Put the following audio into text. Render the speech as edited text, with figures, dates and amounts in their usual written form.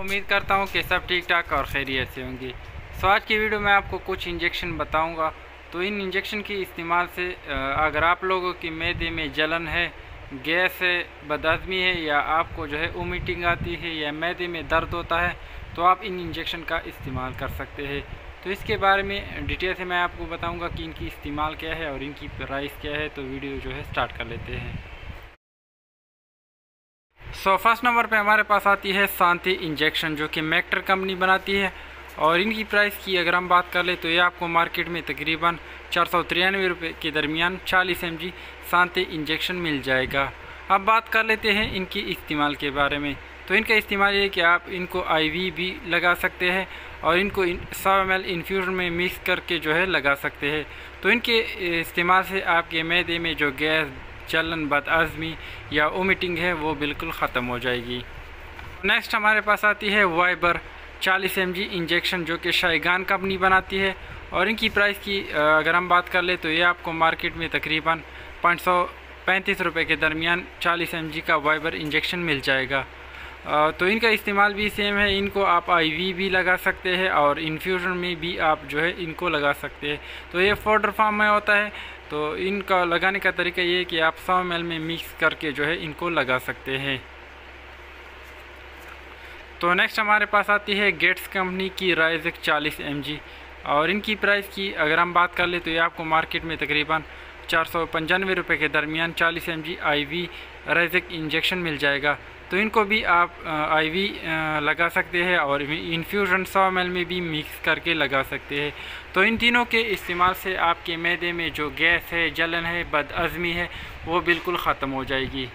उम्मीद करता हूँ कि सब ठीक ठाक और खैरियत से होंगे। सो आज की वीडियो में आपको कुछ इंजेक्शन बताऊँगा। तो इन इंजेक्शन के इस्तेमाल से अगर आप लोगों की मैदे में जलन है, गैस है, बदहज़मी है, या आपको जो है वोमिटिंग आती है या मैदे में दर्द होता है, तो आप इन इंजेक्शन का इस्तेमाल कर सकते हैं। तो इसके बारे में डिटेल से मैं आपको बताऊंगा कि इनकी इस्तेमाल क्या है और इनकी प्राइस क्या है। तो वीडियो जो है स्टार्ट कर लेते हैं। सो फर्स्ट नंबर पे हमारे पास आती है शांति इंजेक्शन, जो कि मैक्टर कंपनी बनाती है। और इनकी प्राइस की अगर हम बात कर ले तो ये आपको मार्केट में तकरीबन 493 रुपये के दरमियान 40 mg शांति इंजेक्शन मिल जाएगा। अब बात कर लेते हैं इनकी इस्तेमाल के बारे में। तो इनका इस्तेमाल ये है कि आप इनको IV भी लगा सकते हैं और इनको 100 ml इन्फ्यूज़न में मिक्स करके जो है लगा सकते हैं। तो इनके इस्तेमाल से आपके मैदे में जो गैस, जलन, बदहज़मी या वोमिटिंग है वो बिल्कुल ख़त्म हो जाएगी। नेक्स्ट हमारे पास आती है वाइबर 40 mg इंजेक्शन, जो कि शाइगान कंपनी बनाती है। और इनकी प्राइस की अगर हम बात कर ले तो ये आपको मार्केट में तकरीबन 535 रुपये के दरमियान 40 mg का वाइबर इंजेक्शन मिल जाएगा। तो इनका इस्तेमाल भी सेम है। इनको आप IV भी लगा सकते हैं और इन्फ्यूज़न में भी आप जो है इनको लगा सकते हैं। तो ये पाउडर फॉर्म में होता है। तो इनका लगाने का तरीका ये है कि आप 100 ml में मिक्स करके जो है इनको लगा सकते हैं। तो नेक्स्ट हमारे पास आती है गेट्स कंपनी की राइज़ेक 40 mg। और इनकी प्राइस की अगर हम बात कर ले तो ये आपको मार्केट में तकरीबन 495 रुपये के दरमियान 40 mg IV राइज़ेक इंजेक्शन मिल जाएगा। तो इनको भी आप IV लगा सकते हैं और इन्फ्यूज़न 100 ml में भी मिक्स करके लगा सकते हैं। तो इन तीनों के इस्तेमाल से आपके मैदे में जो गैस है, जलन है, बदहज़मी है, वो बिल्कुल ख़त्म हो जाएगी।